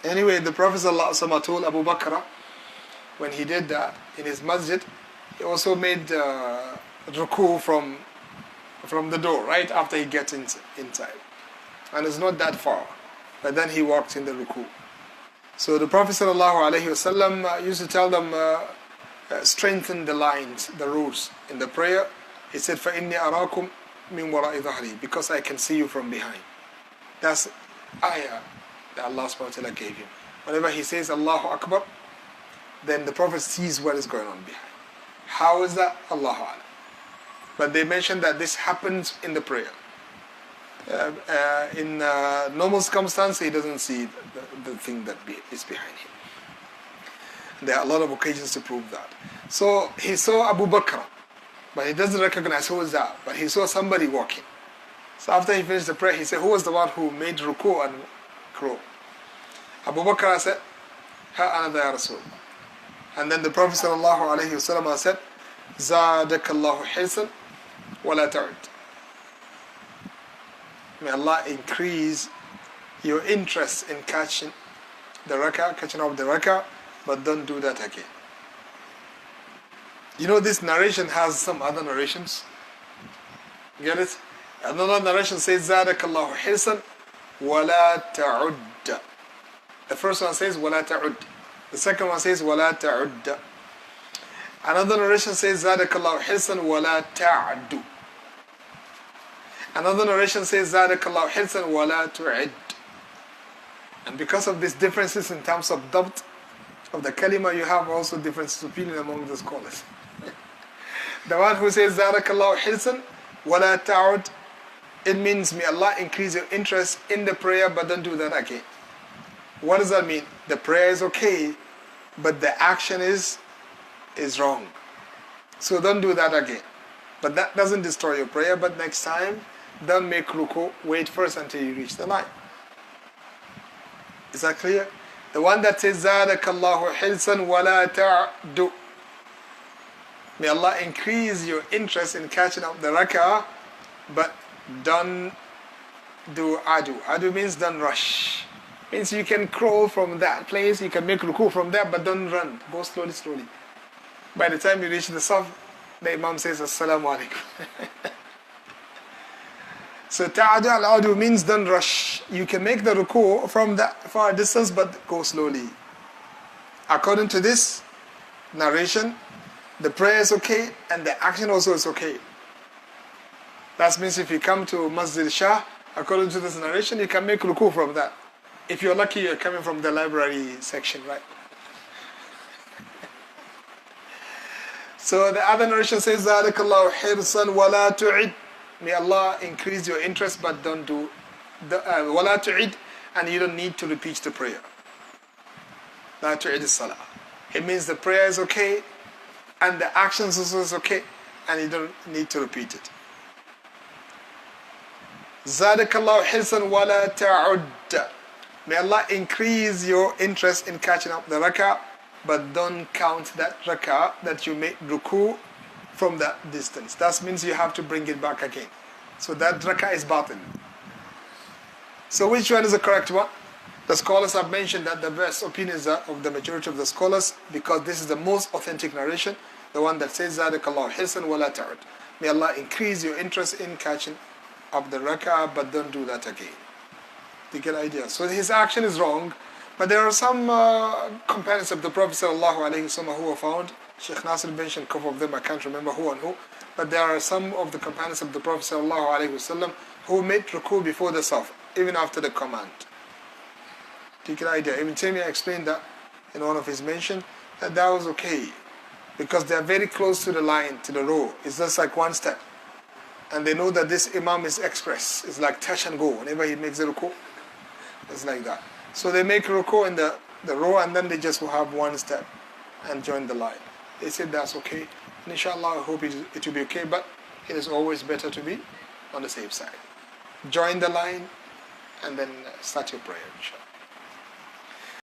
Anyway, the Prophet ﷺ told Abu Bakr when he did that in his masjid, he also made rukuk from the door right after he gets inside. And it's not that far. But then he walked in the rukuk. So the Prophet ﷺ used to tell them, strengthen the lines, the rules in the prayer. He said, فَإِنِّي أَرَاكُمْ مِنْ وَرَاءِ ظَهْرِي, because I can see you from behind. That's ayah that Allah subhanahu wa ta'ala gave him. Whenever he says Allahu Akbar, then the Prophet sees what is going on behind. How is that? Allahu Akbar. But they mentioned that this happens in the prayer. In normal circumstance, he doesn't see the thing that is behind him. There are a lot of occasions to prove that. So he saw Abu Bakr, but he doesn't recognize who is that. But he saw somebody walking. So after he finished the prayer, he said, who was the one who made ruku and crow? Abu Bakr said, Ha ana ya Rasul. And then the Prophet ﷺ said, Zadakallahu hilsan wa la ta'ud. May Allah increase your interest in catching the rakaah, catching up the rakaah, but don't do that again. You know, this narration has some other narrations. Get it? Another narration says, Zadakallahu hilsan wa la ta'ud. The first one says, wa la ta'ud. The second one says, wa la ta'ud. Another narration says, Zadakallahu hilsan wa la ta'adu. Another narration says, Zadakallahu hilsan wa la tu'id. And because of these differences in terms of dabt of the kalima, you have also differences of opinion among the scholars. The one who says, Zadakallahu hilsan wa la ta'ud, it means, may Allah increase your interest in the prayer, but don't do that again. What does that mean? The prayer is okay, but the action is wrong. So don't do that again. But that doesn't destroy your prayer, but next time, don't make ruku, wait first until you reach the line. Is that clear? The one that says, Zadakallahu hilsan wa la ta'du. May Allah increase your interest in catching up the raka'ah, but don't do adu. Adu means don't rush. Means you can crawl from that place, you can make ruku from there, but don't run. Go slowly, slowly. By the time you reach the saf, the Imam says, Assalamu alaikum. So ta'adu al-adu means don't rush. You can make the ruku from that far distance, but go slowly. According to this narration, the prayer is okay and the action also is okay. That means if you come to Masjid Shah, according to this narration, you can make ruku from that. If you're lucky, you're coming from the library section, right? So the other narration says, Zadakallahu hirsan wa la tu'id. May Allah increase your interest, but don't do wa la tu'id, and you don't need to repeat the prayer. La tu'id is-salah. It means the prayer is okay, and the actions also is okay, and you don't need to repeat it. Zadakallahu hirsan wa la ta'ud. May Allah increase your interest in catching up the rak'ah, but don't count that rak'ah that you made ruku from that distance. That means you have to bring it back again. So that rak'ah is batil. So which one is the correct one? The scholars have mentioned that the best opinion is of the majority of the scholars, because this is the most authentic narration, the one that says, Zadakallahu hirsan wa la ta'ud. May Allah increase your interest in catching up the rak'ah, but don't do that again. You get the idea? So his action is wrong, but there are some companions of the Prophet ﷺ who are found. Sheikh Nasir mentioned a couple of them, I can't remember who and who, but there are some of the companions of the Prophet ﷺ who made ruku before the saf, even after the command. Do you get the idea? Ibn Taymiyyah explained that in one of his mentions, that was okay, because they are very close to the line, to the row. It's just like one step. And they know that this imam is express. It's like touch and go. Whenever he makes a ruku, it's like that. So they make ruku in the row, and then they just will have one step and join the line. They said that's okay. And inshallah, I hope it will be okay, but it is always better to be on the safe side. Join the line and then start your prayer, inshallah.